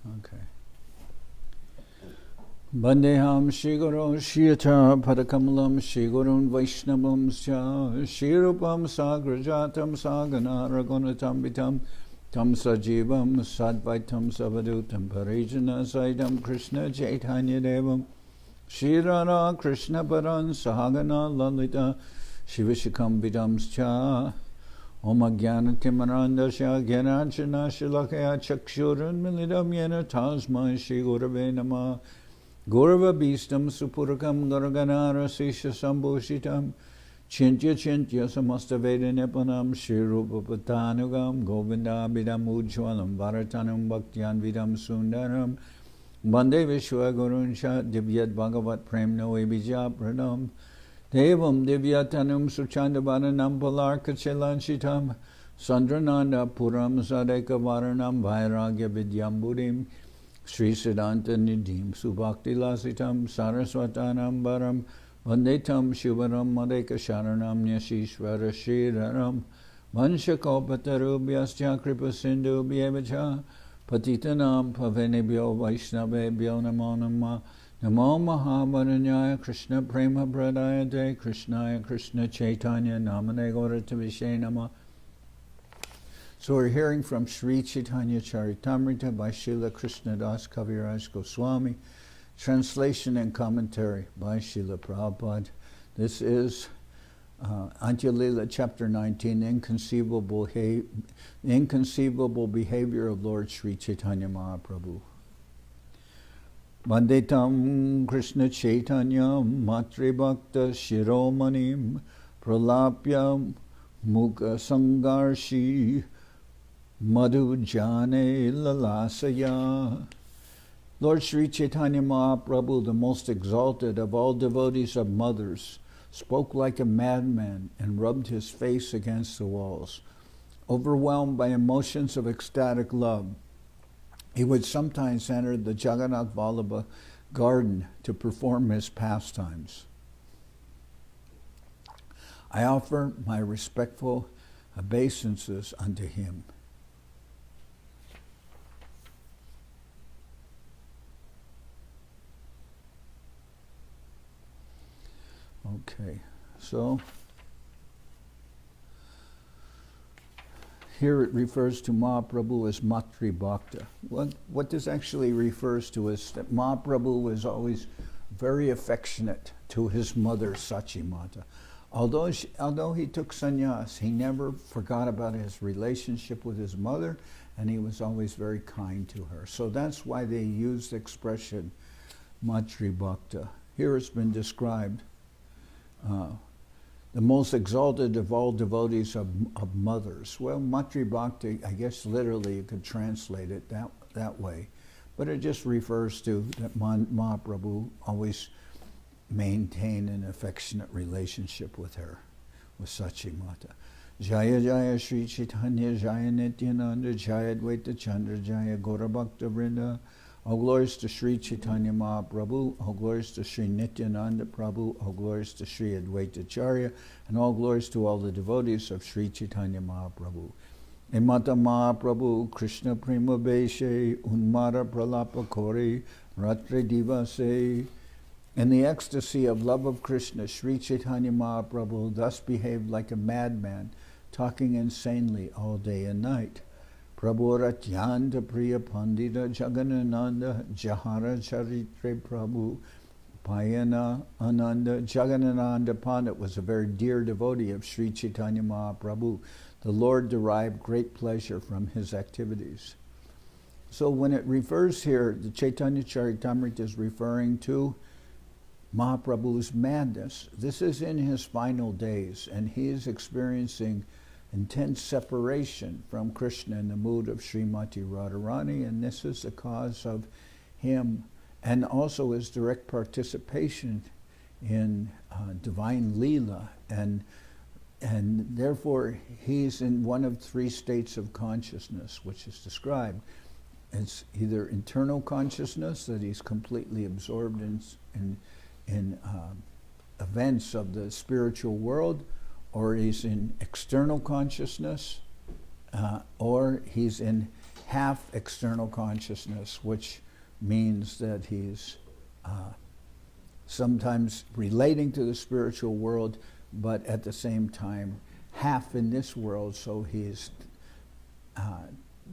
Okay. Bandeham Shri Guru Shiyata Padakamalam Shri Gurun Vaishnavam Sya Shri Rupam Sagrajatam Sagana Ragunatam Vitam Tam Sajivam Sadvaitam Savadutam Parijana Saidam Krishna Chaitanya Devam Shri Radha Krishna Paran Sahagana Lalita Shivashikam Vidam Sya Om Agyana Timarandasya Gyanachana Shilakaya Chakshurun Milidam Yena Tasma Shri Gurave Namah Gaurava Bhistam Supurakam Garaganara Sesha Sambhoshitam Chintya Chintya Samasta Veda Nipanam Shri Rupa Patanugam Govinda Bidam Ujwalam Varatanam Bhaktyan Vidam Sundaram Bande Vishwa Guruncha Divyat Bhagavat Prem Noe Bija Pranam Devam Divyatanum Suchanda Varanam Palarka Chilanshitam Sandrananda Puram Sadeka Varanam Vairagya Vidyam Buddhim Sri Siddhanta Nidhim Subhakti Lasitam Saraswatanam Baram Vandetam Shivaram Madeka Sharanam Nyashishvara Shiraram Vanshakopatarubyascha Kripa Sindhu Bhyevacha Patitanam Pavenebhyo Vaishnavebhyo Namo Nama Namo Mahavaranyaya Krishna Prema Pradayate Krishnaya Krishna Chaitanya Namane Gaurata Vishe Nama. So we're hearing from Sri Chaitanya Charitamrita by Srila Krishnadas Kaviraj Goswami, translation and commentary by Srila Prabhupada. This is Antya-lila, chapter 19, inconceivable behavior of Lord Sri Chaitanya Mahaprabhu. Vandetam Krishna Chaitanya Matri Bhakta Shiromanim Pralapya Mukha Sangarshi Madhu Jane Lalasaya. Lord Sri Chaitanya Mahaprabhu, the most exalted of all devotees of mothers, spoke like a madman and rubbed his face against the walls. Overwhelmed by emotions of ecstatic love, he would sometimes enter the Jagannath Vallabha garden to perform his pastimes. I offer my respectful obeisances unto him. Okay, so here it refers to Mahaprabhu as Matri Bhakta. What this actually refers to is that Mahaprabhu was always very affectionate to his mother, Sachimata. Although he took sannyas, he never forgot about his relationship with his mother, and he was always very kind to her. So that's why they use the expression Matri Bhakta. Here it's been described the most exalted of all devotees of mothers. Well, Matri Bhakti, I guess literally you could translate it that way, but it just refers to that Mahaprabhu always maintained an affectionate relationship with her, with Sachimata. Jaya Jaya Sri Chaitanya Jaya Nityananda Jaya Dvaita Chandra Jaya Gaura Bhakta Vrinda. All glories to Sri Chaitanya Mahaprabhu, all glories to Sri Nityananda Prabhu, all glories to Sri Advaita Acharya, and all glories to all the devotees of Sri Chaitanya Mahaprabhu. Emata Mahaprabhu, Krishna Prema Beshe, Unmara Pralapa Kori, Ratre Divase. In the ecstasy of love of Krishna, Sri Chaitanya Mahaprabhu thus behaved like a madman, talking insanely all day and night. Prabhu Ratyanta Priya Pandita Jaganananda Jahara Charitre Prabhu Payana Ananda. Jaganananda Pandit was a very dear devotee of Sri Chaitanya Mahaprabhu. The Lord derived great pleasure from his activities. So when it refers here, the Chaitanya Charitamrita is referring to Mahaprabhu's madness. This is in his final days, and he is experiencing intense separation from Krishna in the mood of Srimati Radharani, and this is the cause of him, and also his direct participation in divine Leela, and therefore he's in one of three states of consciousness, which is described. It's either internal consciousness, that he's completely absorbed in events of the spiritual world, or he's in external consciousness, or he's in half external consciousness, which means that he's sometimes relating to the spiritual world, but at the same time half in this world, so he's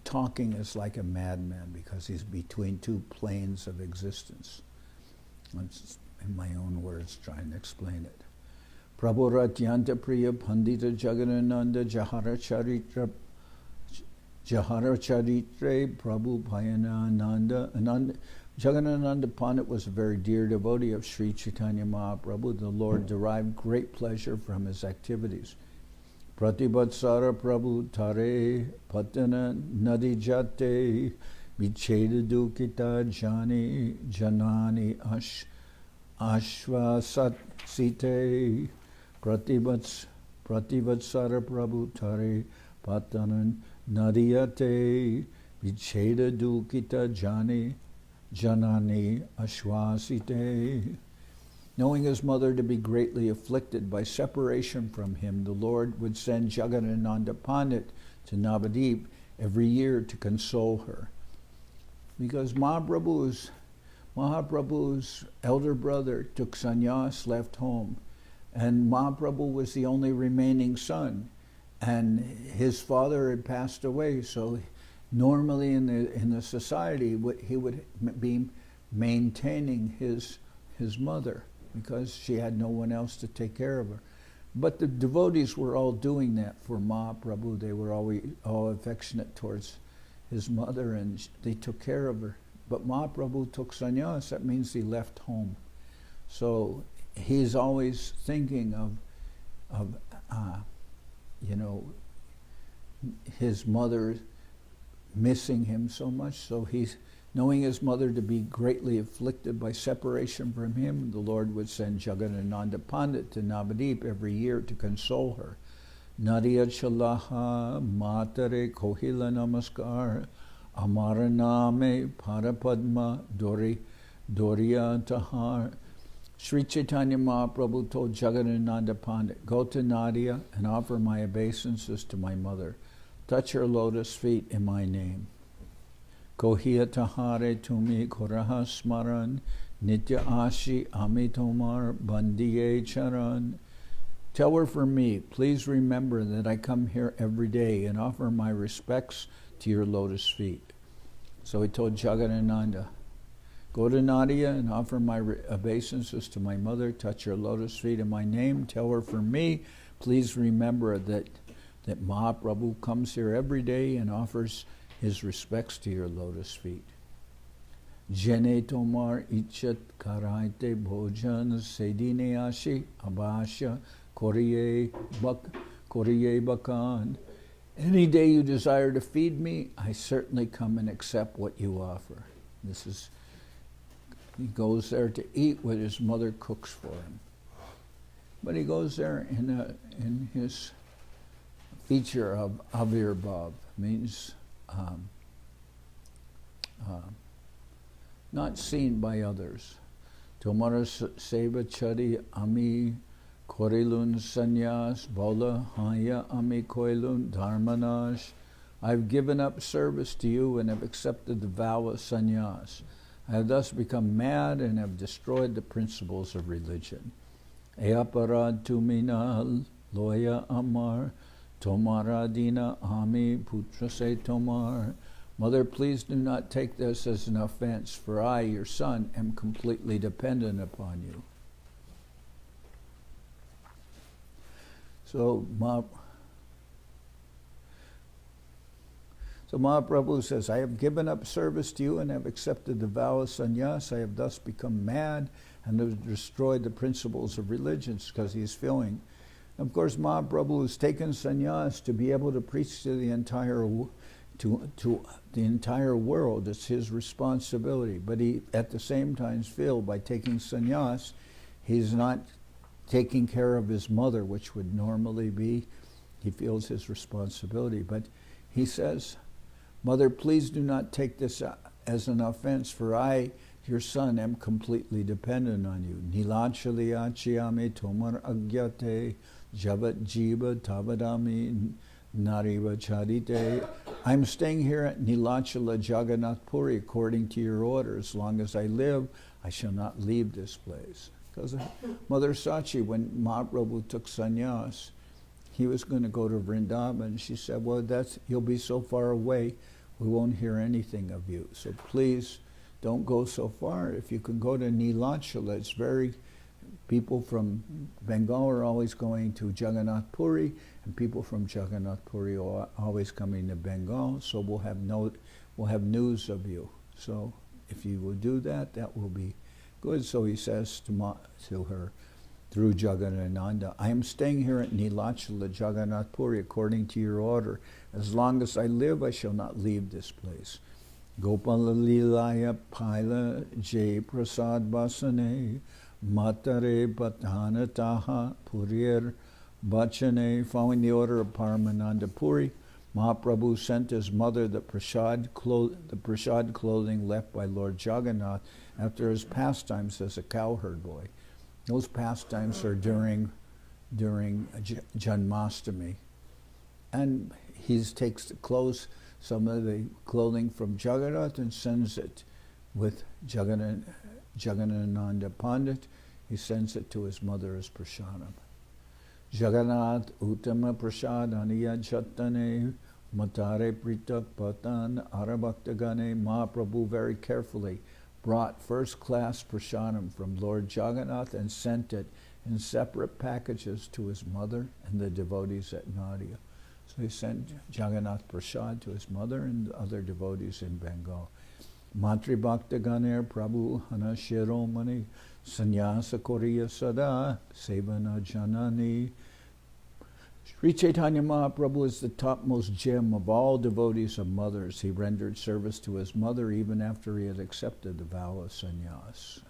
talking as like a madman because he's between two planes of existence. That's in my own words trying to explain it. Prabhu Ratyanta Priya Pandita Jagadananda Jahara Charitre Prabhu Payanananda Ananda. Jagadananda Pandit was a very dear devotee of Sri Chaitanya Mahaprabhu. The Lord derived great pleasure from his activities. Pratibatsara Prabhu Tare Patana Nadi Jate Vicheda Dukita Jani Janani Ashvasat Site Prativatsara Prabhu Tare Patana Nadiyate Vicheda Dukita Janani Ashvasite. Knowing his mother to be greatly afflicted by separation from him, the Lord would send Jagadananda Pandit to Navadip every year to console her. Because Mahaprabhu's elder brother took sannyas, left home, and Mahaprabhu was the only remaining son, and his father had passed away, so normally in the society he would be maintaining his mother, because she had no one else to take care of her. But the devotees were all doing that for Mahaprabhu. They were all affectionate towards his mother, and they took care of her. But Mahaprabhu took sannyas, that means he left home. So he's always thinking of his mother missing him so much, so he's knowing his mother to be greatly afflicted by separation from him, the Lord would send Jagadananda Pandit to Navadip every year to console her. Nadiya Chalaha Matare Kohila Namaskar Amaraname Parapadma Doriya Tahar. Sri Chaitanya Mahaprabhu told Jagadananda Pandit, go to Nadia and offer my obeisances to my mother. Touch her lotus feet in my name. Kohiya tahare tumi koraha smaran nitya ashi amitomar bandiye charan. Tell her for me, please remember that I come here every day and offer my respects to your lotus feet. So he told Jagadananda, go to Nadia and offer my obeisances to my mother, touch her lotus feet in my name, tell her for me, please remember that Mahaprabhu comes here every day and offers his respects to your lotus feet. Jene tomar ichat karaite bhojan sedine ashi abasha koriye bakan. Any day you desire to feed me, I certainly come and accept what you offer. He goes there to eat what his mother cooks for him. But he goes there in his feature of Avirbhav, means not seen by others. Tomara Seva Chari Ami Korilun Sanyas Bola Haya Ami Koilun Dharmanash. I've given up service to you and have accepted the vow of sannyas. I have thus become mad and have destroyed the principles of religion. Eaparad tumina loya amar tomaradina ami putra se tomar. Mother, please do not take this as an offense, for I, your son, am completely dependent upon you. So Mahaprabhu says, I have given up service to you and have accepted the vow of sannyas. I have thus become mad and have destroyed the principles of religions, because he's feeling. Of course, Mahaprabhu has taken sannyas to be able to preach to the entire world. It's his responsibility. But he, at the same time, feels by taking sannyas, he's not taking care of his mother, which would normally be, he feels his responsibility. But he says, Mother, please do not take this as an offense, for I, your son, am completely dependent on you. Nilachali achiyame tomar agyate javat jiva tavadami nariva charite I'm staying here at Nilachala Jagannath Puri according to your order. As long as I live, I shall not leave this place. Because Mother Sachi, when Mahaprabhu took sannyas, he was going to go to Vrindavan. She said, well, you'll be so far away, we won't hear anything of you. So please don't go so far. If you can go to Nilachala, it's people from Bengal are always going to Jagannath Puri, and people from Jagannath Puri are always coming to Bengal, so we'll have news of you. So if you will do that, that will be good. So he says to her, through Jagadananda, I am staying here at Nilachala Jagannath Puri according to your order. As long as I live, I shall not leave this place. Gopala Lilaya Paila Jay Prasad Basane Matare Bhattanataha Purir Bachane. Following the order of Paramananda Puri, Mahaprabhu sent his mother the prasad clothing left by Lord Jagannath after his pastimes as a cowherd boy. Those pastimes are during Janmashtami. And he takes some of the clothing from Jagannath and sends it with Jagadananda Pandit. He sends it to his mother as prasadam. Jagannath Uttama Prasad Aniya Chattane Matare Pritak Patan Arabhaktagane. Mahaprabhu very carefully brought first-class prasadam from Lord Jagannath and sent it in separate packages to his mother and the devotees at Nadia. So he sent Jagannath Prasad to his mother and other devotees in Bengal. Matri Bhakta Ganer Prabhu Hana Shiromani Sannyasa Koriya Sada Sevana Janani. Sri Chaitanya Mahaprabhu is the topmost gem of all devotees of mothers. He rendered service to his mother even after he had accepted the vow of sannyas.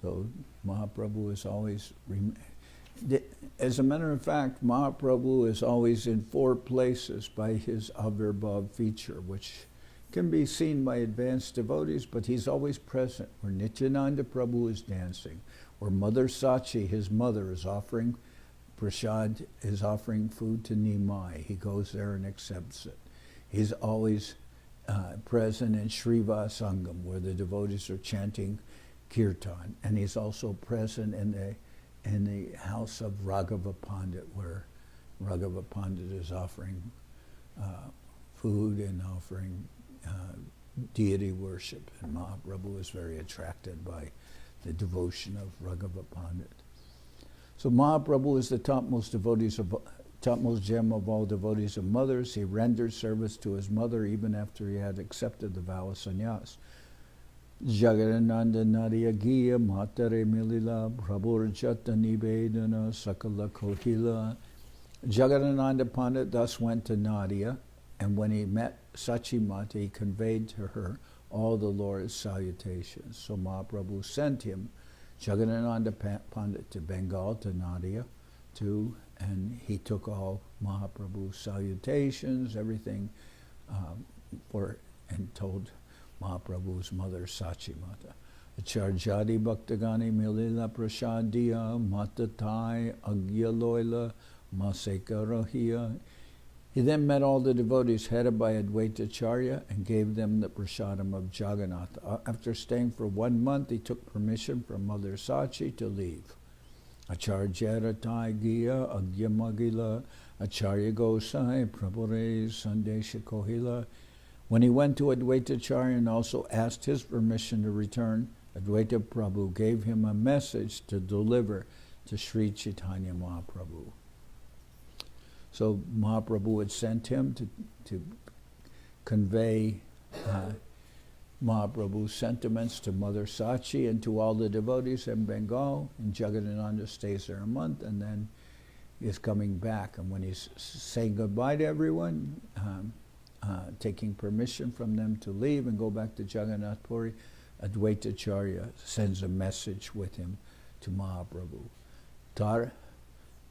So Mahaprabhu is always... As a matter of fact, Mahaprabhu is always in 4 places by his Avirbhav feature, which can be seen by advanced devotees, but he's always present. Where Nityananda Prabhu is dancing, where Mother Sachi, his mother, is offering prasad, is offering food to Nimai. He goes there and accepts it. He's always present in Sriva Sangam, where the devotees are chanting kirtan, and he's also present in the house of Raghava Pandit, where Raghava Pandit is offering food and offering deity worship. And Mahaprabhu is very attracted by the devotion of Raghava Pandit. So Mahaprabhu is the topmost gem of all devotees of mothers. He rendered service to his mother even after he had accepted the vow of sannyas. Jagadananda Nadia Giya Matare Milila Prabhur Jata Nivedana Sakala Kohila. Jagadananda Pandit thus went to Nadia, and when he met Sachimata, he conveyed to her all the Lord's salutations. So Mahaprabhu sent him, Jagadananda Pandit, to Bengal, to Nadia, and he took all Mahaprabhu's salutations, everything, and told Mahaprabhu's mother Sachimata. Acharjadi Bhaktagani Milila Prashadiya Matatai Agyaloila Maseka Rahia. He then met all the devotees headed by Advaitacharya and gave them the prasadam of Jagannath. After staying for 1 month, he took permission from Mother Sachi to leave. Acharya Ratai Giya Agyamagila Acharya Gosai Prabhure Sandesha Kohila. When he went to Advaitacharya and also asked his permission to return, Advaita Prabhu gave him a message to deliver to Sri Chaitanya Mahaprabhu. So Mahaprabhu had sent him to convey Mahaprabhu's sentiments to Mother Sachi and to all the devotees in Bengal. And Jagadananda stays there a month and then is coming back. And when he's saying goodbye to everyone, taking permission from them to leave and go back to Jagannath Puri, Advaitacharya sends a message with him to Mahaprabhu. Taraha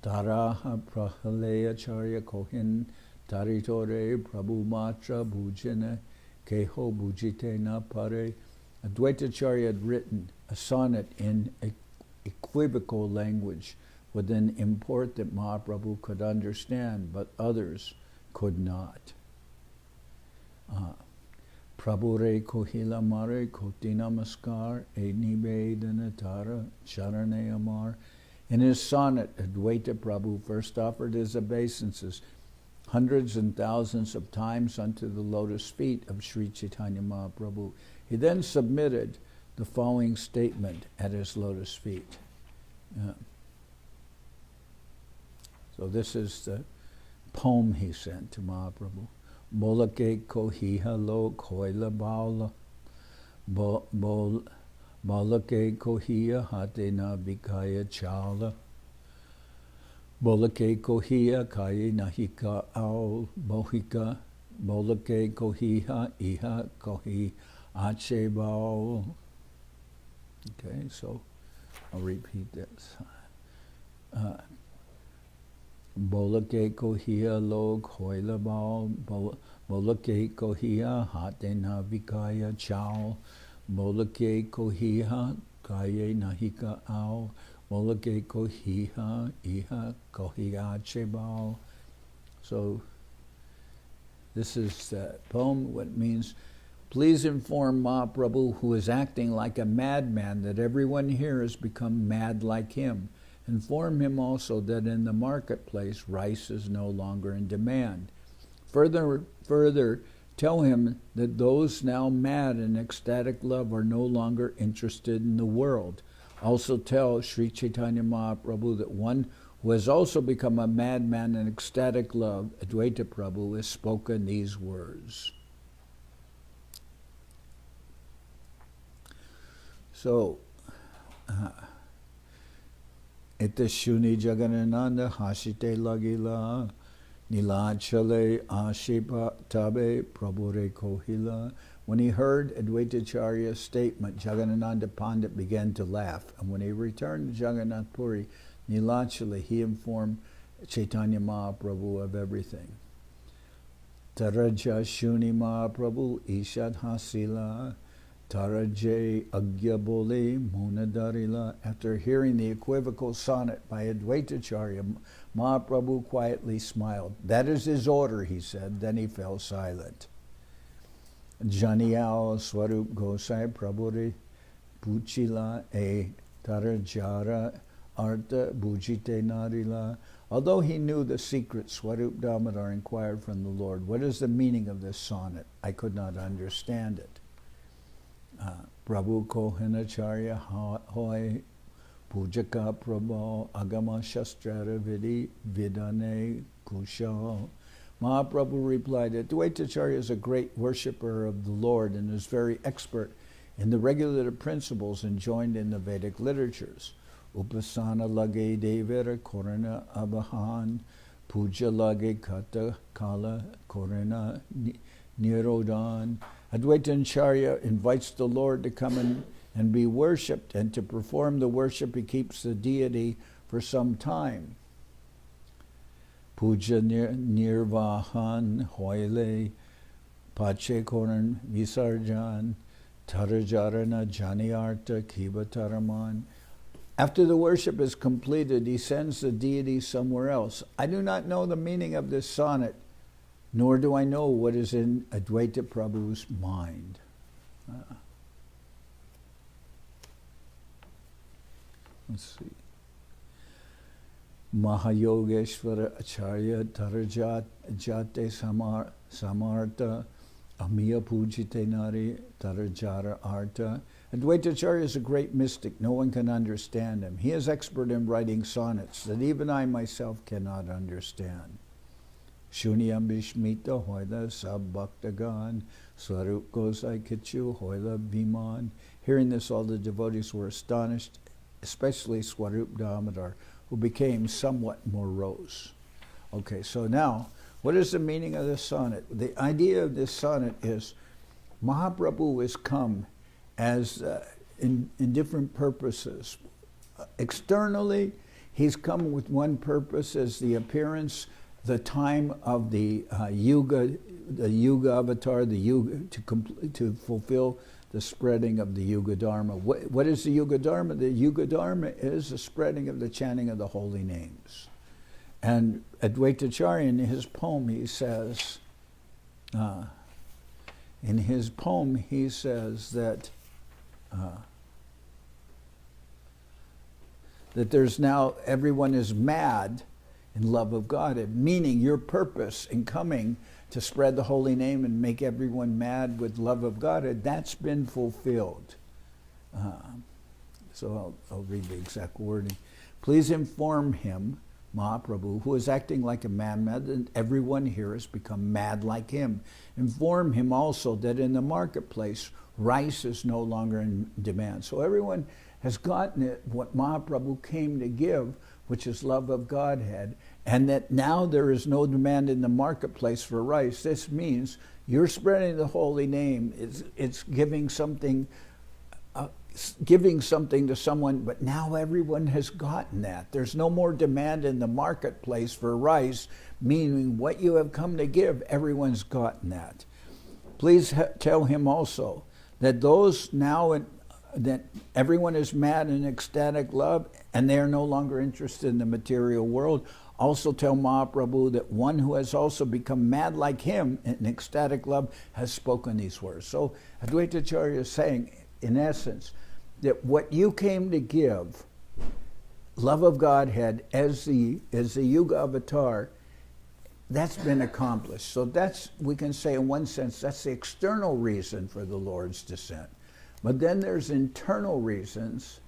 Prahaleya Charya Kohin Taritore Prabhu Matra Bhujana Keho Bhujite Na Pare. Advaitacharya had written a sonnet in equivocal language with an import that Mahaprabhu could understand, but others could not. Prabhure kohila mare koti namaskar e nivedanatara charane amar. In his sonnet, Advaita Prabhu first offered his obeisances hundreds and thousands of times unto the lotus feet of Sri Chaitanya Mahaprabhu. He then submitted the following statement at his lotus feet. So this is the poem he sent to Mahaprabhu. Bolake kohiha lo koila baula. Bolake kohiya hate na bikaya chala. Bolake kohiya kaya nahika ao bohika. Bolake kohiha iha kohi ache bao. Okay, so I'll repeat this. Bolake kohiya lo koila bao. Bolake kohiya hate na bikaya chao. Bolake kohiha kaya nahika ao. Bolake kohiha iha kohiache bao. So this is the poem, what means, please inform Mahaprabhu, who is acting like a madman, that everyone here has become mad like him. Inform him also that in the marketplace rice is no longer in demand. Further, tell him that those now mad in ecstatic love are no longer interested in the world. Also tell Sri Chaitanya Mahaprabhu that one who has also become a madman in ecstatic love, Advaita Prabhu, has spoken these words. So, Ita shuni jaganananda hashite lagila nilachale ashipa tabe prabhure kohila. When he heard Advaitacharya's statement, Jagannananda Pandit began to laugh, and when he returned to Jagannath Puri, Nilachale, he informed Chaitanya Mahaprabhu of everything. Taraja shuni Mahaprabhu ishad hasila. Taraje Agyabole Monadarila. After hearing the equivocal sonnet by Advaitacharya, Mahaprabhu quietly smiled. That is his order, he said. Then he fell silent. Janiao Swarup Gosai Prabhure Puchila E Tarajara Arta Bujite Narila. Although he knew the secret, Swarup Damodar inquired from the Lord, what is the meaning of this sonnet? I could not understand it. Prabhu Kohanacharya Hoy Pujaka Prabhu Agama Shastrara Vidi Vidane Kushal. Mahaprabhu replied, Advaitacharya is a great worshipper of the Lord and is very expert in the regulative principles enjoined in the Vedic literatures. Upasana lage devera korana abahan, puja lage kata kala korana nirodhan. Advaitacharya invites the Lord to come in and be worshipped, and to perform the worship he keeps the deity for some time. Puja nirvahan hoile pache koran visarjan tarajarana janiarta kivataraman. After the worship is completed, he sends the deity somewhere else. I do not know the meaning of this sonnet, nor do I know what is in Advaita Prabhu's mind. Let's see. Mahayogeshvara Acharya Tarajat Jate Samarta Amiya Pujite Nari Tarajara Arta. Advaitacharya is a great mystic. No one can understand him. He is expert in writing sonnets that even I myself cannot understand. Shunyam Bishmita Hoila Sab Bhaktagan Swarup Gosai Kichu Hoila Viman. Hearing this, all the devotees were astonished, especially Swarup Damodar, who became somewhat morose. Okay, so now, what is the meaning of this sonnet? The idea of this sonnet is Mahaprabhu has come as in different purposes. Externally, he's come with one purpose as the appearance, the time of the yuga avatar, the yuga to fulfill the spreading of the Yuga Dharma. What is the Yuga Dharma? The Yuga Dharma is the spreading of the chanting of the holy names. And Advaita Acharya, in his poem, he says, that that there's now, everyone is mad in love of God, meaning your purpose in coming to spread the holy name and make everyone mad with love of God, that's been fulfilled. So I'll read the exact wording. Please inform him, Mahaprabhu, who is acting like a madman, and everyone here has become mad like him. Inform him also that in the marketplace, rice is no longer in demand. So everyone has gotten it, what Mahaprabhu came to give, which is love of Godhead, and that now there is no demand in the marketplace for rice. This means you're spreading the holy name. It's giving something to someone, but now everyone has gotten that. There's no more demand in the marketplace for rice, meaning what you have come to give, everyone's gotten that. Please tell him also that those now that everyone is mad in ecstatic love and they are no longer interested in the material world. Also tell Mahaprabhu that one who has also become mad like him in ecstatic love has spoken these words. So Advaita Acharya is saying, in essence, that what you came to give, love of Godhead as the Yuga Avatar, that's been accomplished. So that's, we can say in one sense, that's the external reason for the Lord's descent. But then there's internal reasons,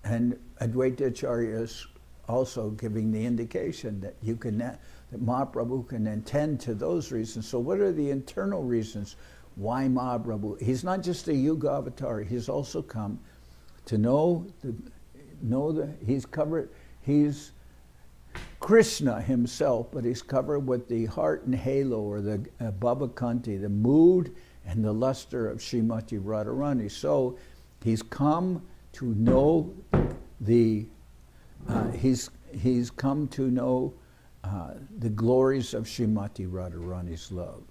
and Advaita Acharya is also giving the indication that that Mahaprabhu can attend to those reasons. So what are the internal reasons why Mahaprabhu? He's not just a Yuga Avatar, he's also come to know he's Krishna himself, but he's covered with the heart and halo, or the Bhavakanti, the mood and the luster of Srimati Radharani. So he's come to know he's come to know the glories of Srimati Radharani's love.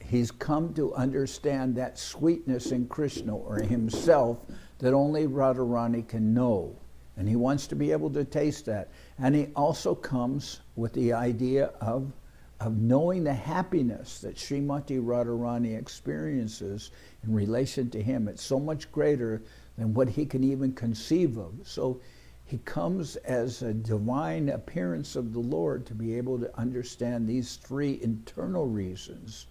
He's come to understand that sweetness in Krishna or himself that only Radharani can know. And he wants to be able to taste that. And he also comes with the idea of knowing the happiness that Srimati Radharani experiences in relation to him. It's so much greater than what he can even conceive of. So he comes as a divine appearance of the Lord to be able to understand these three internal reasons.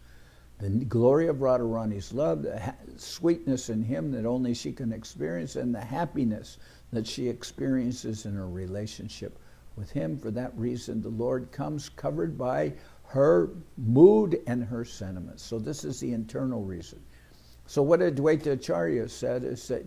The glory of Radharani's love, the sweetness in him that only she can experience, and the happiness that she experiences in her relationship with him. For that reason, the Lord comes covered by her mood and her sentiments. So this is the internal reason. So what Advaita Acharya said is that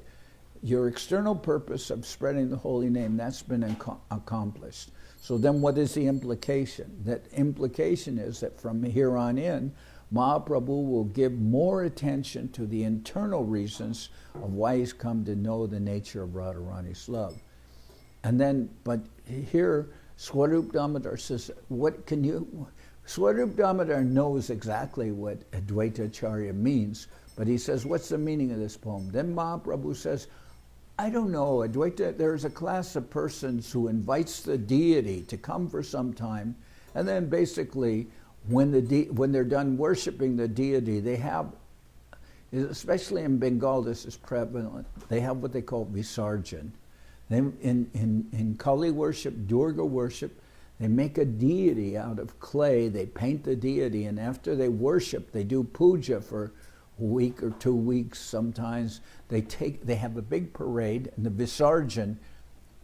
your external purpose of spreading the holy name, that's been accomplished. So then what is the implication? That implication is that from here on in, Mahaprabhu will give more attention to the internal reasons of why he's come to know the nature of Radharani's love. And then, but here, Swarup Damodar says, Swarup Damodar knows exactly what Advaita Acharya means, but he says, what's the meaning of this poem? Then Mahaprabhu says, I don't know, Advaita, there's a class of persons who invites the deity to come for some time, and then basically, when they're done worshiping the deity, they have, especially in Bengal, this is prevalent, they have what they call Visarjan. In Kali worship, Durga worship, they make a deity out of clay, they paint the deity, and after they worship, they do puja for a week or 2 weeks sometimes. They have a big parade, and the Visarjan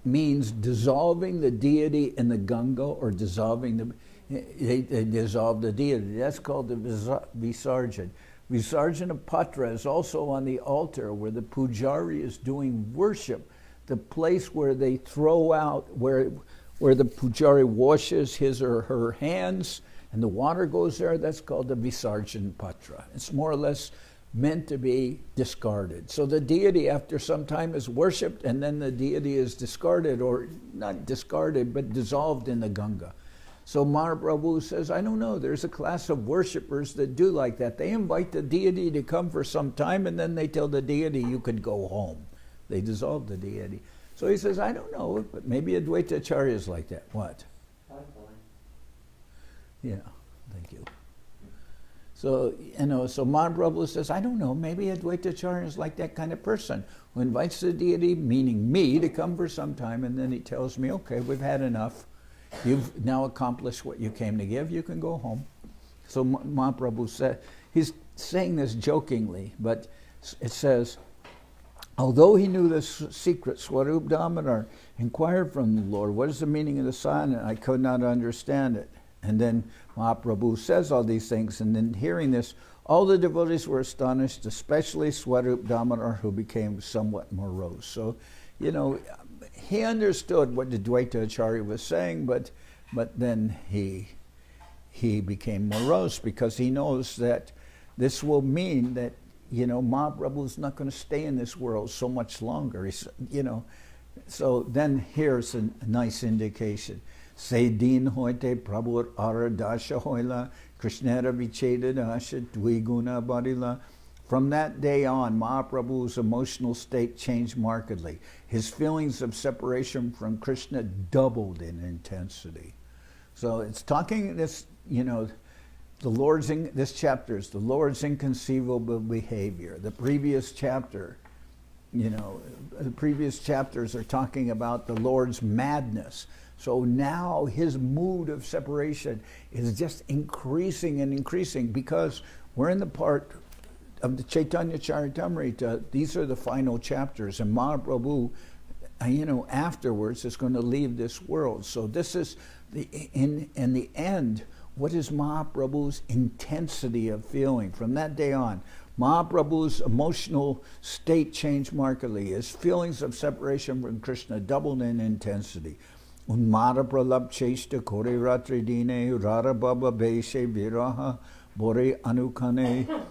means dissolving the deity in the Ganga, or dissolving they dissolve the deity. That's called the Visarjan. Visarjana Patra is also on the altar where the pujari is doing worship, the place where they throw out, where the pujari washes his or her hands and the water goes there. That's called the Visarjan Patra. It's more or less meant to be discarded. So the deity after some time is worshipped, and then the deity is discarded, or not discarded, but dissolved in the Ganga. So Mahaprabhu says, I don't know, there's a class of worshippers that do like that. They invite the deity to come for some time, and then they tell the deity, you could go home. They dissolve the deity. So he says, I don't know, but maybe Advaita Acharya is like that. What? Yeah, thank you. So, so Mahaprabhu says, I don't know, maybe Advaita Acharya is like that kind of person who invites the deity, meaning me, to come for some time, and then he tells me, okay, we've had enough. You've now accomplished what you came to give, you can go home. So Mahaprabhu said, he's saying this jokingly, but it says, although he knew this secret, Swarup Damodar inquired from the Lord, what is the meaning of the sign? And I could not understand it. And then Mahaprabhu says all these things, and then hearing this, all the devotees were astonished, especially Swarup Damodar, who became somewhat morose. So, he understood what the Advaita Acharya was saying, but then he became morose because he knows that this will mean that, Mahaprabhu is not going to stay in this world so much longer. So then here's a nice indication. Se din hoite prabhur aradasha hoila, Krishnara vichedadasha dviguna badila. From that day on, Mahaprabhu's emotional state changed markedly. His feelings of separation from Krishna doubled in intensity. So it's talking this, this chapter is the Lord's inconceivable behavior. The previous chapter, the previous chapters are talking about the Lord's madness. So now his mood of separation is just increasing and increasing because we're in the part of the Chaitanya Charitamrita. These are the final chapters, and Mahaprabhu, afterwards is going to leave this world. So this is in the end. What is Mahaprabhu's intensity of feeling? From that day on, Mahaprabhu's emotional state changed markedly. His feelings of separation from Krishna doubled in intensity. Unmara pralap cheshta kore ratri dine rara baba beshe viraha bore anukane.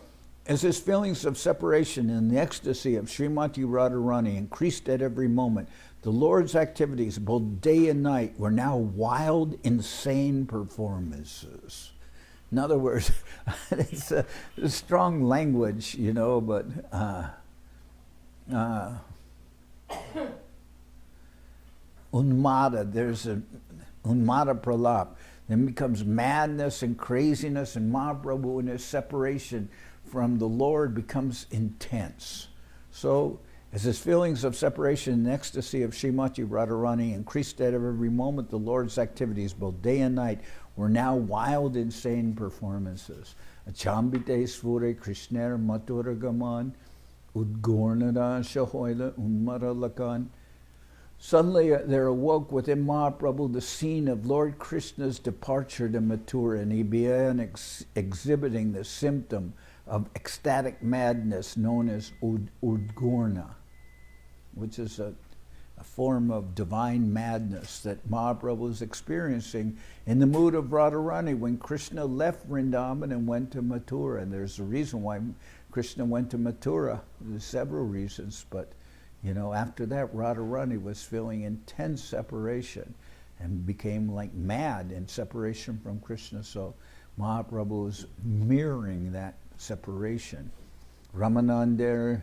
As his feelings of separation and the ecstasy of Srimati Radharani increased at every moment, the Lord's activities, both day and night, were now wild, insane performances. In other words, it's a strong language, but unmada, there's a unmada pralap. Then becomes madness and craziness, and Mahaprabhu in his separation from the Lord becomes intense. So, as his feelings of separation and ecstasy of Srimati Radharani increased at every moment, the Lord's activities, both day and night, were now wild, insane performances. Achambite svure Krishner maturagaman, udgornada shahoila unmara lakan. Suddenly there awoke within Mahaprabhu the scene of Lord Krishna's departure to Mathura, and he began exhibiting the symptom of ecstatic madness known as Udgorna, which is a form of divine madness that Mahaprabhu is experiencing in the mood of Radharani when Krishna left Vrindavan and went to Mathura. And there's a reason why Krishna went to Mathura. There's several reasons, but after that, Radharani was feeling intense separation and became like mad in separation from Krishna. So Mahaprabhu is mirroring that separation. Ramanandar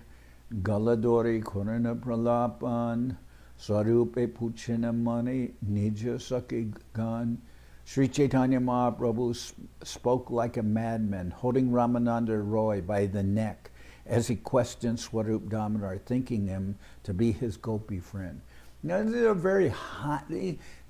Galadori Korana Pralapan Swarupe Puchina Mani Nija Saki Gan. Sri Chaitanya Mahaprabhu spoke like a madman, holding Ramananda Roy by the neck as he questioned Swarup Damodar, thinking him to be his gopi friend. Now, these are very hot.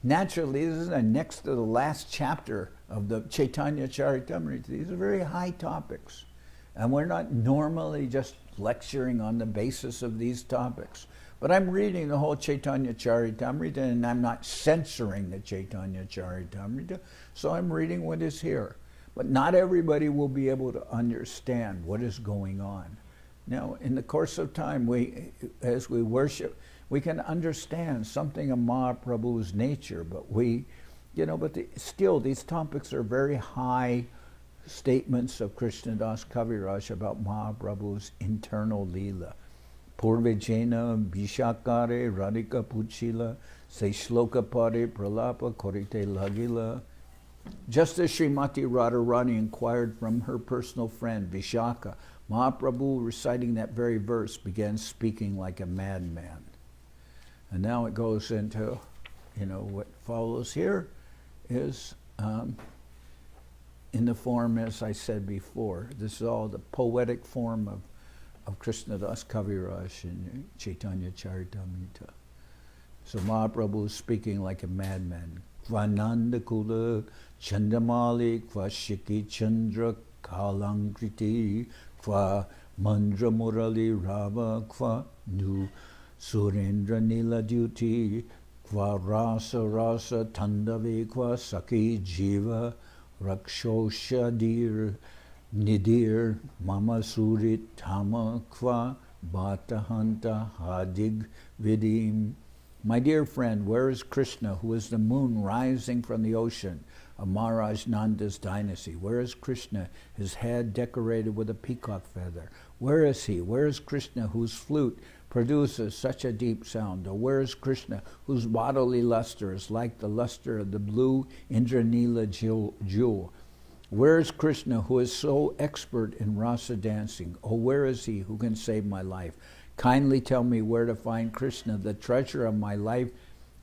Naturally, this is next to the last chapter of the Chaitanya Charitamrita. These are very high topics. And we're not normally just lecturing on the basis of these topics. But I'm reading the whole Chaitanya Charitamrita, and I'm not censoring the Chaitanya Charitamrita, so I'm reading what is here. But not everybody will be able to understand what is going on. Now, in the course of time, as we worship, we can understand something of Mahaprabhu's nature, but still these topics are very high statements of Krishnadas Kaviraj about Mahaprabhu's internal lila. Purvejena Vishakare Radhika Puchila Se Shloka Pare Pralapa Korite Lagila. Just as Srimati Radharani inquired from her personal friend Vishaka, Mahaprabhu, reciting that very verse, began speaking like a madman. And now it goes into, what follows here is in the form, as I said before, this is all the poetic form of Krishnadas Kaviraj in Chaitanya Charitamrita. So Mahaprabhu is speaking like a madman. Kvananda Kula Chandamali Kva Shiki Chandra Kalankriti Kva Mandra Murali Rava Kva Nu Surendra Nila Duty Kva Rasa Tandavi Kva Saki Jiva Rakshosha Nidir Mama Surit Tama Kva Bhatahanta Hadig Vidim. My dear friend, where is Krishna, who is the moon rising from the ocean of Maharaj Nanda's dynasty? Where is Krishna, his head decorated with a peacock feather? Where is he? Where is Krishna, whose flute produces such a deep sound? Or where is Krishna, whose bodily luster is like the luster of the blue Indranila jewel? Where is Krishna, who is so expert in rasa dancing? Oh, where is he who can save my life? Kindly tell me where to find Krishna, the treasure of my life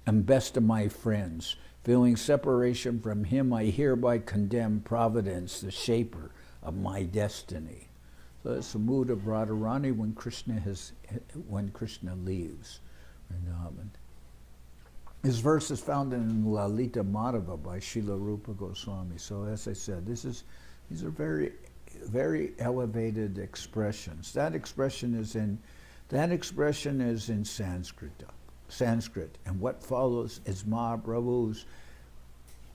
and best of my friends. Feeling separation from him, I hereby condemn Providence, the shaper of my destiny. So it's the mood of Radharani when Krishna leaves Vrindavan. This verse is found in Lalita Madhava by Srila Rupa Goswami. So as I said, these are very, very elevated expressions. That expression is in Sanskrit, and what follows is Mahaprabhu's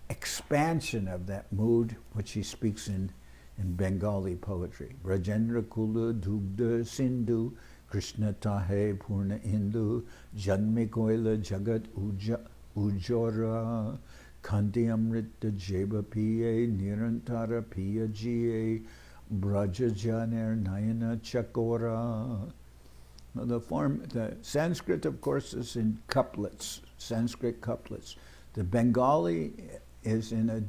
expansion of that mood, which he speaks in Bengali poetry. Brajendra Kula Dugdha Sindhu Krishna Tahe Purna Indu Janme Koila Jagat Ujora Kanti Amrita Jeba Piye Nirantara Piya Jiye Braja Janer Nayana Chakora. The Sanskrit, of course, is in couplets, Sanskrit couplets. The Bengali is in a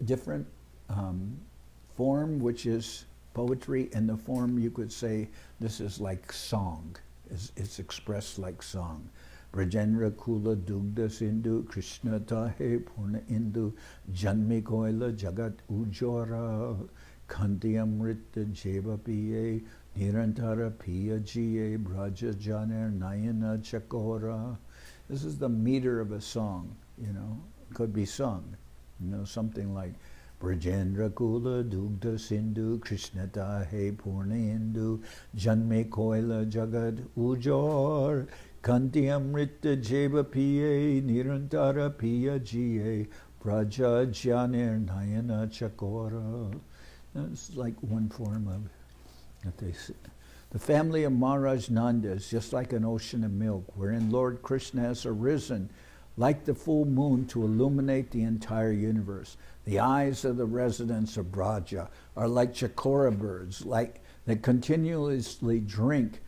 different form, which is poetry, and the form you could say this is like song. It's expressed like song. Brajendra Kula Dugdha Sindhu Krishna Tahe Purna Indu Janme Koila Jagat Ujora Kanti Amrita Jeva Piye Nirantara Piya Jiye Braja Janer Nayana Chakora. This is the meter of a song, could be sung, something like Brajendra Kula Dugdha Sindhu Krishna Tahe Purna Indu Janme Koila Jagat Ujor Kanti Amrita Jeva Piye Nirantara Piya Jiye Braja Janer Nayana Chakora. It's like one form of the family of Maharaj Nanda is just like an ocean of milk, wherein Lord Krishna has arisen like the full moon to illuminate the entire universe. The eyes of the residents of Braja are like chakora birds, that continuously drink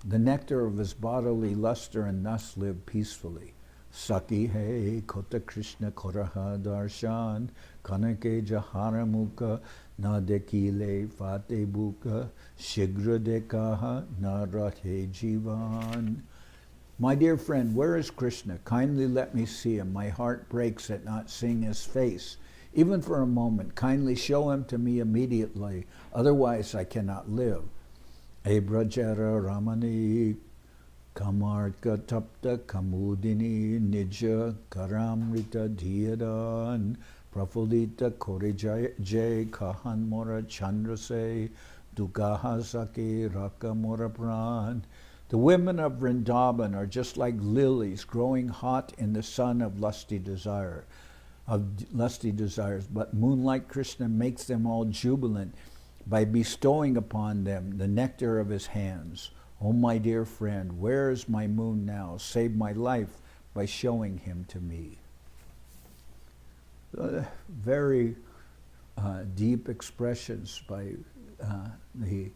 the nectar of his bodily luster and thus live peacefully. Saki he kota Krishna koraha darshan kanake jahara mukha na dekile fate buka shigra dekaha na rathe jivan. My dear friend, where is Krishna? Kindly let me see him. My heart breaks at not seeing his face. Even for a moment, kindly show him to me immediately. Otherwise, I cannot live. Ebrajara Ramani Kamarka Tapta Kamudini Nija Karamrita Diyadan Prafulita Korejay Kahan Mora Chandrase Dugaha Saki Raka Mora Pran. The women of Vrindavan are just like lilies growing hot in the sun of lusty desires, but moonlight Krishna makes them all jubilant by bestowing upon them the nectar of his hands. Oh, my dear friend, where is my moon now? Save my life by showing him to me. Very deep expressions by the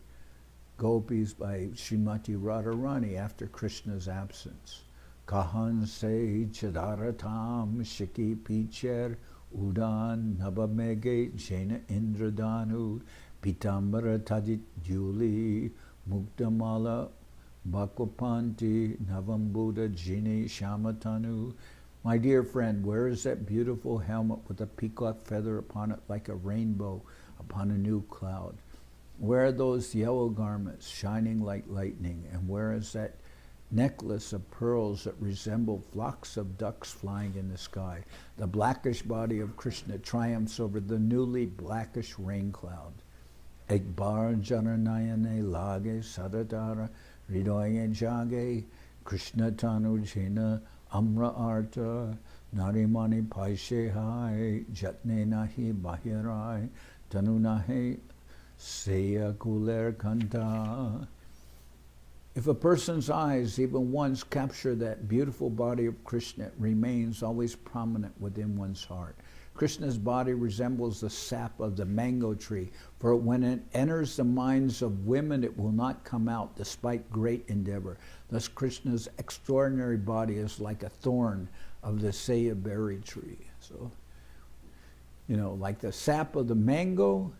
gopis, by Srimati Radharani after Krishna's absence. Kahan se chadaratam shiki picher udan nabamege jena indradanu pitambara tajit juli muktamala bakopanti navambuddha jini shamatanu. My dear friend, where is that beautiful helmet with a peacock feather upon it like a rainbow upon a new cloud? Where are those yellow garments shining like lightning? And where is that necklace of pearls that resemble flocks of ducks flying in the sky? The blackish body of Krishna triumphs over the newly blackish rain cloud. Ekbar janarnayane lage sadadara hridoye jage Krishna tanu jena amra arta narimani paishe hai jatne nahi bahirai tanu nahi seya kuler kanta. If a person's eyes even once capture that beautiful body of Krishna, it remains always prominent within one's heart. Krishna's body resembles the sap of the mango tree, for when it enters the minds of women, it will not come out despite great endeavor. Thus Krishna's extraordinary body is like a thorn of the Seva berry tree. So, like the sap of the mango,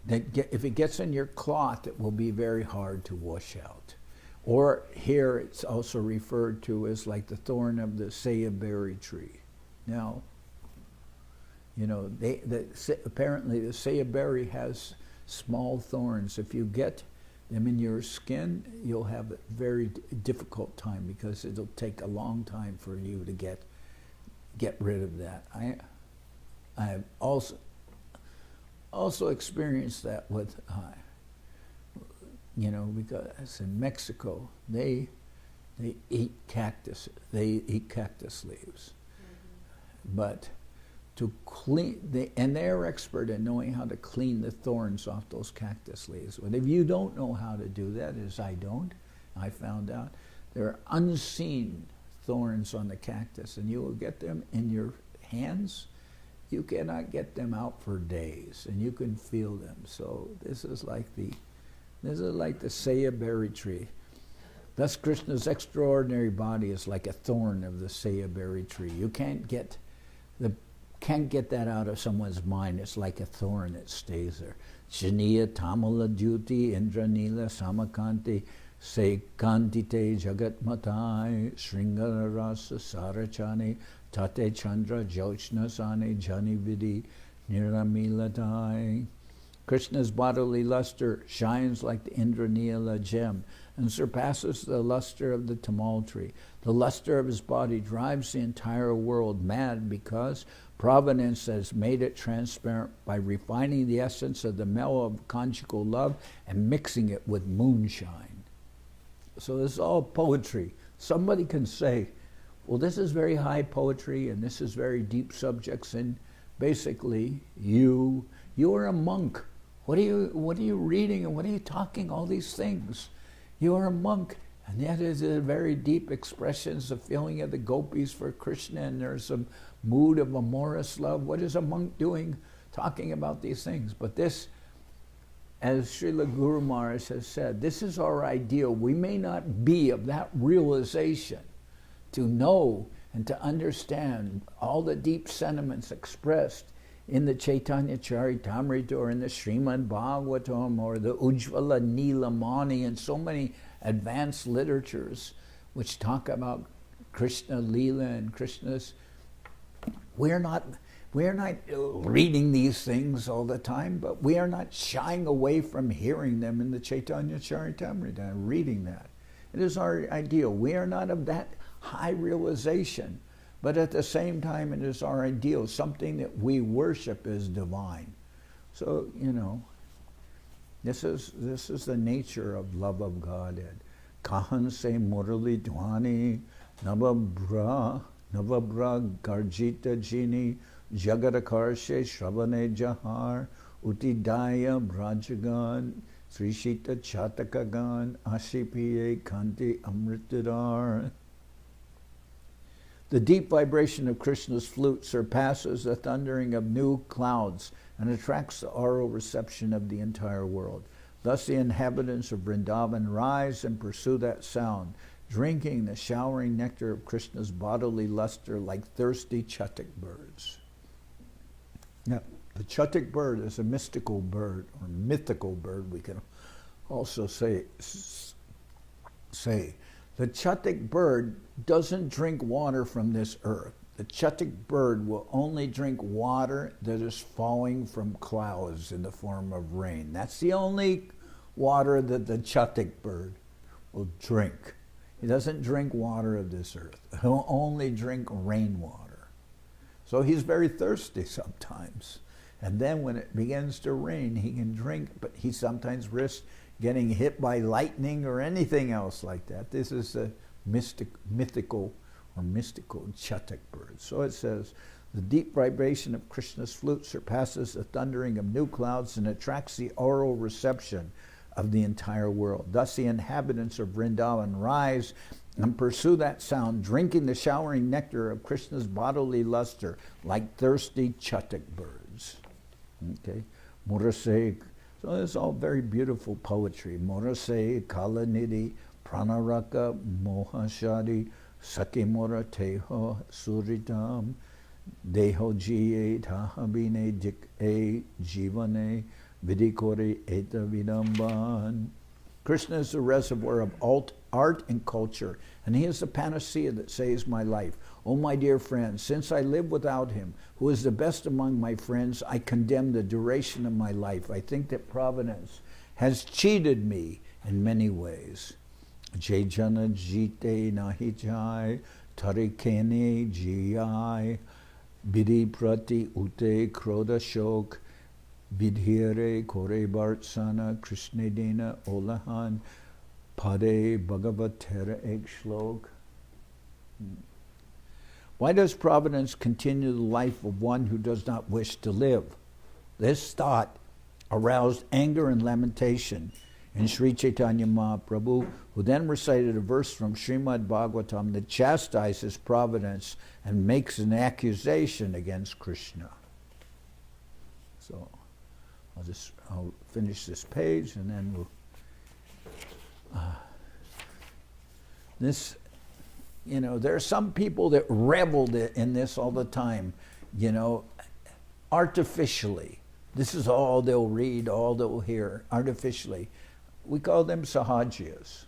if it gets in your cloth, it will be very hard to wash out. Or here it's also referred to as like the thorn of the Seva berry tree. Now, apparently the Seva berry has small thorns. If you get them in your skin, you'll have a very difficult time because it'll take a long time for you to get rid of that. I have also experienced that with, because in Mexico they eat cactus. They eat cactus leaves, but to clean, and they're expert in knowing how to clean the thorns off those cactus leaves. But if you don't know how to do that, as I don't, I found out there are unseen thorns on the cactus, and you will get them in your hands. You cannot get them out for days, and you can feel them. So this is like the Seva berry tree. Thus Krishna's extraordinary body is like a thorn of the Seva berry tree. You can't get that out of someone's mind. It's like a thorn that stays there. Janiya tamala duti indranila samakanti sekantite jagat matai sringara rasa sarachani tate chandra jyochna sane jani vidi niramiladai. Krishna's bodily luster shines like the Indranila gem and surpasses the luster of the tamal tree. The luster of his body drives the entire world mad because providence has made it transparent by refining the essence of the mellow of conjugal love and mixing it with moonshine. So this is all poetry. Somebody can say, well, this is very high poetry and this is very deep subjects, and basically you are a monk. What are you reading and what are you talking all these things? You are a monk, and that is a very deep expressions of feeling of the gopis for Krishna, and there's some mood of amorous love. What is a monk doing talking about these things? But this, as Srila Guru Maharaj has said, this is our ideal. We may not be of that realization to know and to understand all the deep sentiments expressed in the Chaitanya Charitamrita or in the Srimad Bhagavatam or the Ujjvala Nilamani and so many advanced literatures which talk about Krishna Lila and Krishna's. We're not reading these things all the time, but we are not shying away from hearing them in the Chaitanya Charitamrita and reading that. It is our ideal. We are not of that high realization, but at the same time, it is our ideal. Something that we worship is divine. So, this is the nature of love of Godhead. Kahan se murali dhwani navabra garjita jini jagadakarshe shravane jahar utidaya brajagan srishita chatakagan ashipiye kanti amritadar. The deep vibration of Krishna's flute surpasses the thundering of new clouds and attracts the aural reception of the entire world. Thus the inhabitants of Vrindavan rise and pursue that sound, drinking the showering nectar of Krishna's bodily luster like thirsty chatik birds. Now, the chatik bird is a mystical bird, or mythical bird, we can also say. The chatik bird doesn't drink water from this earth. The chatik bird will only drink water that is falling from clouds in the form of rain. That's the only water that the chatik bird will drink. He doesn't drink water of this earth. He'll only drink rainwater. So he's very thirsty sometimes. And then when it begins to rain, he can drink, but he sometimes risks getting hit by lightning or anything else like that. This is a mythical chatik bird. So it says, the deep vibration of Krishna's flute surpasses the thundering of new clouds and attracts the oral reception of the entire world. Thus the inhabitants of Vrindavan rise and pursue that sound, drinking the showering nectar of Krishna's bodily luster like thirsty chatik birds. Okay, Murase. So it's all very beautiful poetry. Morase, Kalanidhi, Pranaraka, Mohashadi, Sakimura Teho, Suritam, Deho Jiye, Tahabine, Dik E, Jivane, Vidikori, Eta Vidamban. Krishna is the reservoir of art and culture, and he is the panacea that saves my life. Oh, my dear friends, since I live without him, who is the best among my friends, I condemn the duration of my life. I think that Providence has cheated me in many ways. Jai Jana Jite Nahi Jai, Tarikene Jai, Bidi Prati Ute Kroda Shok, Vidhire Kore Bartsana Krishnedena Olahan, Pade Bhagavatera Ek Shlok. Why does Providence continue the life of one who does not wish to live? This thought aroused anger and lamentation in Sri Chaitanya Mahaprabhu, who then recited a verse from Srimad Bhagavatam that chastises Providence and makes an accusation against Krishna. So I'll finish this page and then we'll... there are some people that reveled in this all the time, artificially. This is all they'll read, all they'll hear, artificially. We call them sahajias.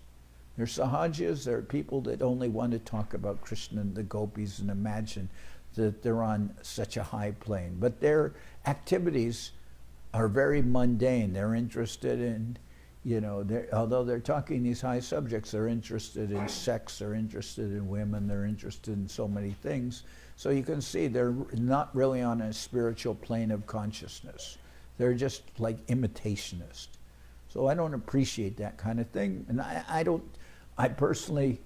They're sahajias, they're people that only want to talk about Krishna and the gopis and imagine that they're on such a high plane. But their activities are very mundane. They're interested in, although they're talking these high subjects, they're interested in sex, they're interested in women, they're interested in so many things. So you can see they're not really on a spiritual plane of consciousness. They're just like imitationists. So I don't appreciate that kind of thing. And I personally,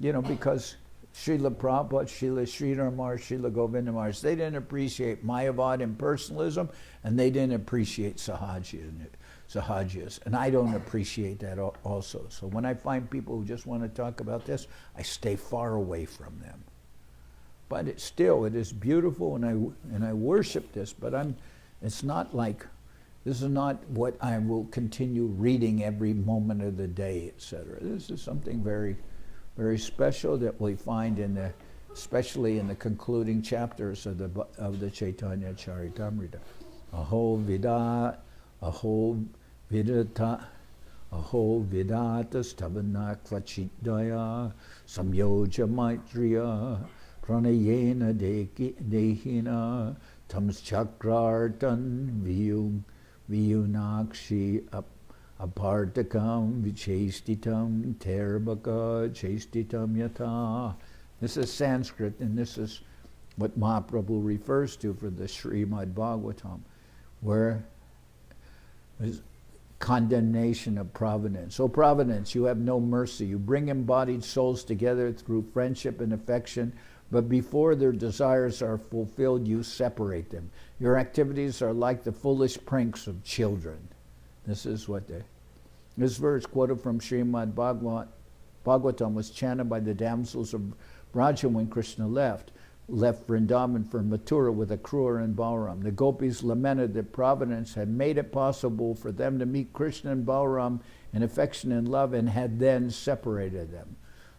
because Srila Prabhupada, Srila Sridhar Maharaj, Srila Govinda Maharaj, they didn't appreciate Mayavad impersonalism, and they didn't appreciate sahajias. And I don't appreciate that also. So when I find people who just want to talk about this, I stay far away from them. But it is beautiful, and I worship this, but it's not like, this is not what I will continue reading every moment of the day, etc. This is something very, very special that we find especially in the concluding chapters of the Chaitanya Charitamrita. Aho vidata, aho vidata stavana kvachidaya, samyoja maitriya, pranayena dehina, tams chakrartan viyunakshi apartakam vichestitam terbaka chestitam yata. This is Sanskrit, and this is what Mahaprabhu refers to for the Srimad Bhagavatam, where there's condemnation of Providence. O Providence, you have no mercy. You bring embodied souls together through friendship and affection, but before their desires are fulfilled, you separate them. Your activities are like the foolish pranks of children. This verse quoted from Srimad Bhagavatam was chanted by the damsels of Braja when Krishna left Vrindavan for Mathura with Akrura and Balaram. The gopis lamented that Providence had made it possible for them to meet Krishna and Balaram in affection and love, and had then separated them.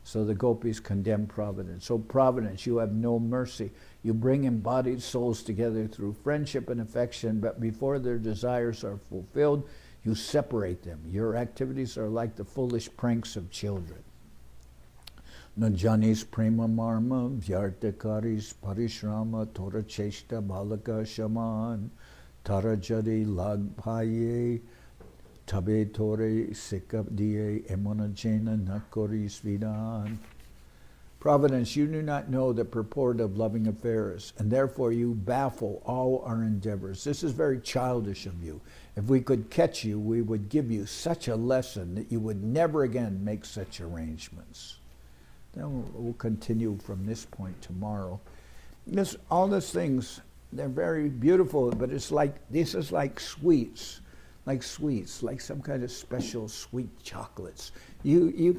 So the gopis condemn Providence. So Providence, you have no mercy. You bring embodied souls together through friendship and affection, but before their desires are fulfilled, you separate them. Your activities are like the foolish pranks of children. Najanis prema marma vyartakaris parishrama tora cheshta balaka shaman tarajari lagpaye tabe tore sikabdiye emonajena nakori svidan. Providence, you do not know the purport of loving affairs, and therefore you baffle all our endeavors. This is very childish of you. If we could catch you, we would give you such a lesson that you would never again make such arrangements. Then we'll continue from this point tomorrow. All these things, they're very beautiful, but it's like, this is like sweets, like some kind of special sweet chocolates. You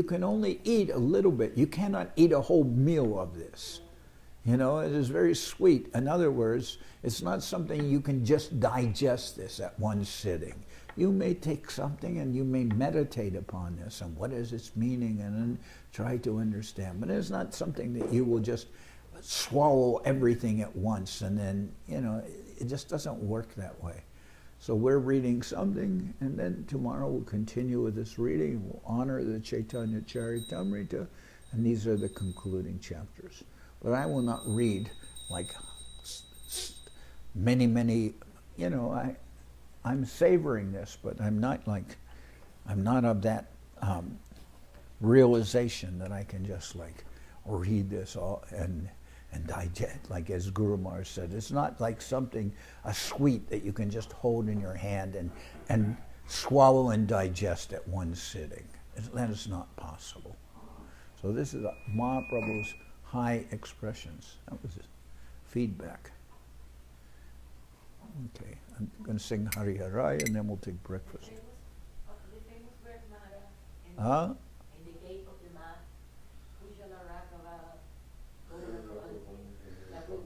can only eat a little bit. You cannot eat a whole meal of this. You know, it is very sweet. In other words, it's not something you can just digest this at one sitting. You may take something and you may meditate upon this and what is its meaning and then try to understand. But it's not something that you will just swallow everything at once and then, you know, it just doesn't work that way. So we're reading something, and then tomorrow we'll continue with this reading. We'll honor the Chaitanya Charitamrita, and these are the concluding chapters. But I will not read like many, you know, I'm savoring this, but I'm not of that realization that I can just like read this all and digest, like as Guru Maharaj said. It's not like something, a sweet that you can just hold in your hand and swallow and digest at one sitting. That is not possible. So this is Mahaprabhu's high expressions. That was his feedback. Okay, I'm going to sing Hari Harai and then we'll take breakfast. The famous verse, Maharaj, Huh? in the gate of the mat, Ujjala Rakava, that we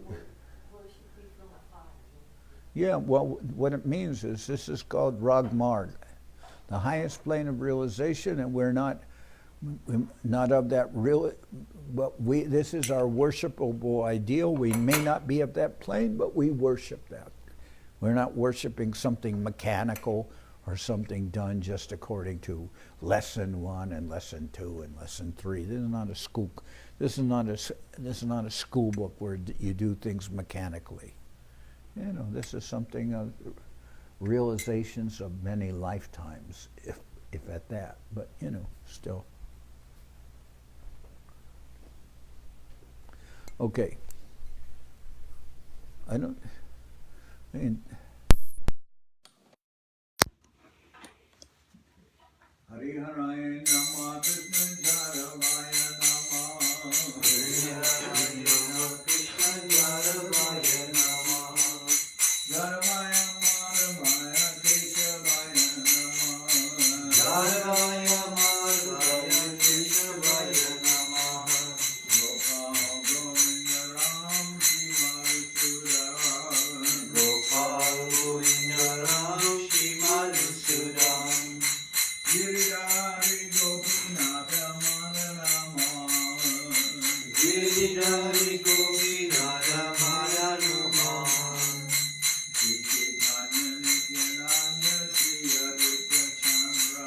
worship him from afar. Yeah, well, what it means is this is called Rag Marg, the highest plane of realization, and we're not of that real, but this is our worshipable ideal. We may not be of that plane, but we worship that. We're not worshiping something mechanical or something done just according to lesson 1 and lesson 2 and lesson 3. This is not a school. This is not a school book where you do things mechanically. You know, this is something of realizations of many lifetimes, if at that. But you know, still. Okay. Hari Haraya Nama Krishna Jaravaya Nama Hari Haraya Nama Krishna Jaravaya Nama Jaravaya Maravaya Keshavaya Nama Jaravaya Maravaya Keshavaya Nama Gopal Govinda Ram Shimalsura Gopal Govinda Ram Shimalsura Giridhari Gopinatha Madhanama Giridhari Gopinatha Madhanama Chaitanya Nityananda Shri Advaita Chandra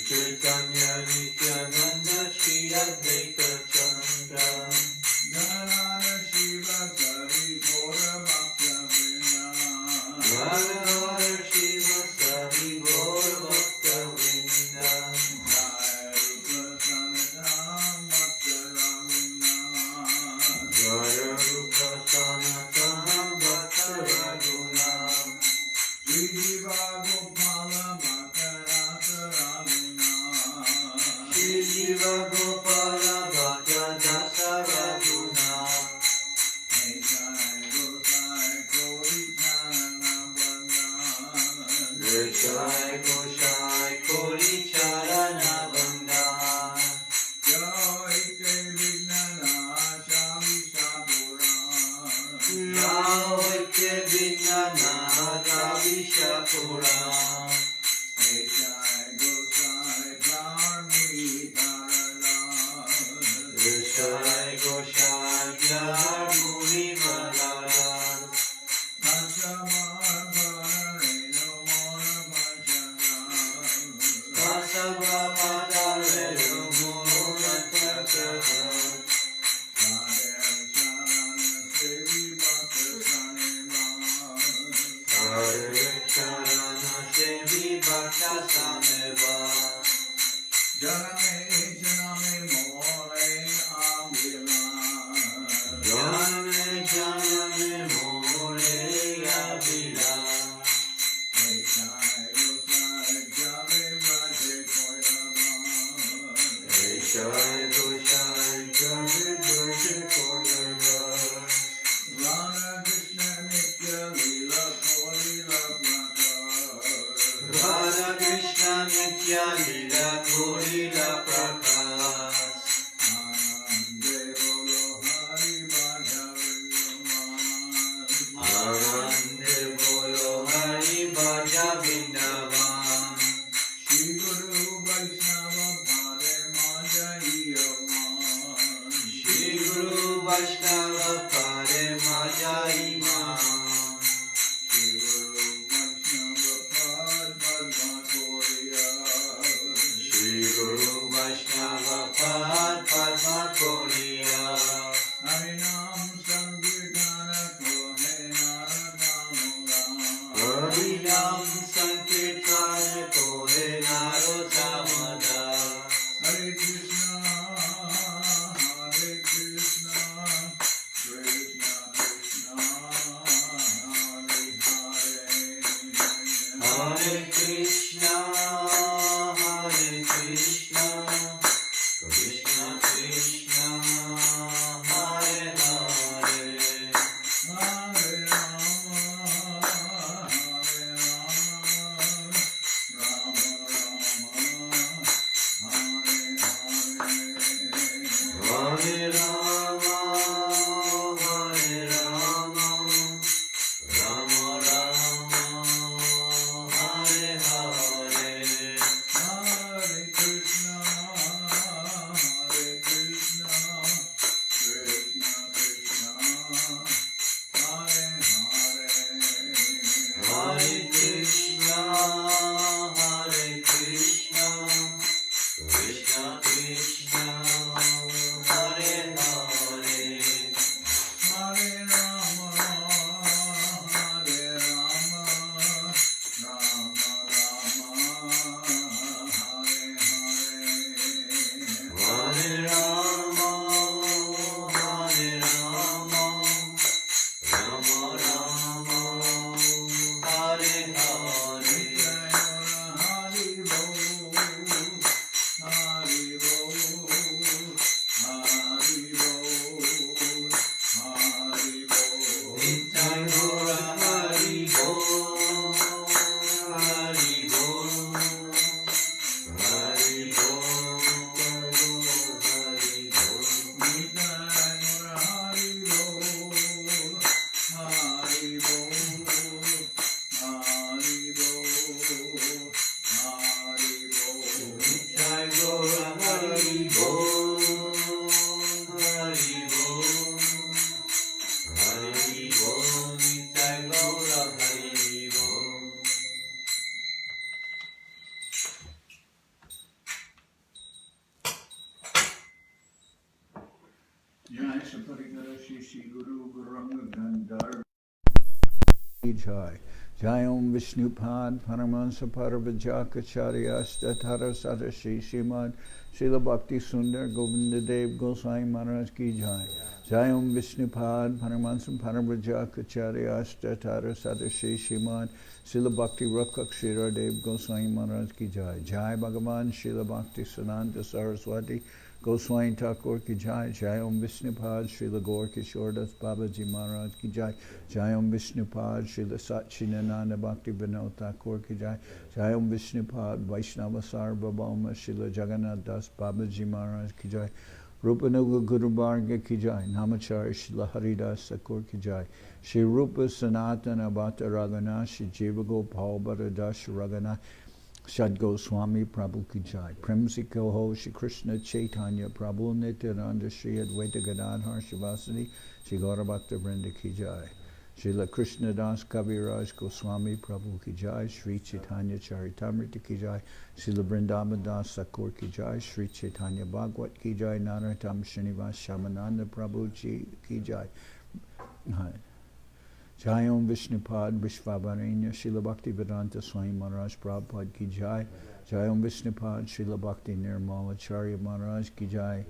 Chaitanya Nityananda Shri Advaita Chandra Janardan Shiva Sari Gora Bhakta Vrinda Janardan Shiva Sari Gora Bhakta Vrinda Jaya Rupa Sanatana Bhakta Raguna Sri Jiva Gopala Bhakta Rasa Raguna Sri Jiva Gopala Bhakta Rasa Raguna Esai Gosai Kori Charana Bandhan Esai Gosai Kori Charana Bandhan Jai Ke Vignana Shavishapuram Jai Ke Vignana Shavishapuram Esai Gosai Karmi Dharana Jai. Jai Om Vishnupad Paramahansa Paravajakacharya Tara Sadashi Srimad Srila Bhakti Sundar Govinda Dev Goswami Maharaj Ki Jai. Jai Om Vishnupad Paramahansa Paravajakacharya Tara Sadashi Srimad Srila Bhakti Rakshira Dev Goswami Maharaj Ki Jai. Jai Bhagavan Srila Bhakti Sananta Saraswati Goswami Thakur Ki Jai. Jai Om Vishnupad Srila Gaur Kishordas Babaji Maharaj Ki Jai. Jai Om Vishnupad Srila Satchidananda Bhakti Vinod Thakur Ki Jai. Jai Om Vishnupad Vaishnava Sarvabhauma Srila Jagannath Das Babaji Maharaj Ki Jai. Rupanuga Guru Varga Ki Jai. Namacharya Srila Haridas Thakur Ki Jai. Shri Rupa Sanatana Bhatta Ragana Shri Jiva Gopal Bharadash Ragana Shad Goswami Prabhu Ki Jai. Premsi Koho Shri Krishna Chaitanya Prabhu Nityananda Shri Advaita Gadadhar Shivasani Shri Gaura Bhakta Vrinda Ki Jai. Srila Krishna Das Kaviraj Goswami Prabhu Ki Jai. Sri Chaitanya Charitamrita Ki Jai. Srila Vrindavan Das Thakur Ki Jai. Sri Chaitanya Bhagwat Ki Jai. Narottam Srinivas Shamananda Prabhu Ki Jai. Jai Om Vishnupad Vishvabaranya Srila Bhakti Vedanta Swami Maharaj Prabhupada Ki Jai. Jai Om Vishnupad Srila Bhakti Nirmala Charya Maharaj Ki Jai.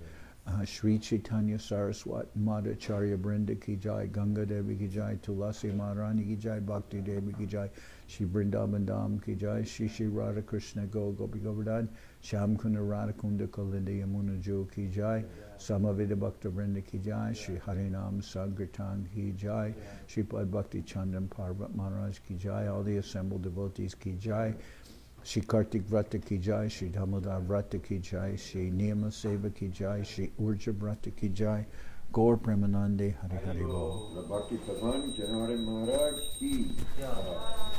Sri Chaitanya Saraswat Madhacharya Brinda Ki Jai. Ganga Devi Ki Jai. Tulasi Maharani Ki Jai. Bhakti Devi Ki Jai. Shri Vrindavan Dham Ki Jai. Shri Shri Radha Krishna Gopi Govardhan. Shyam Kunda Radha Kunda Kalindi Yamuna Jo Ki Jai. Samavida Bhakta Vrinda Ki Jai. Shri Harinam Sagratan Ki Jai. Sripad Bhakti Chandan Parvat Maharaj Ki Jai. All the assembled devotees Ki Jai. Shri Kartik Vrata Ki Jai. Shri Damodar Vrata Ki Jai. Shri Niyama Seva Ki Jai. Shri Urja Vrata Ki Jai. Gaur Premanande Hari Hari Bol. Bhakti Pavan Janardan Maharaj Ki Jai.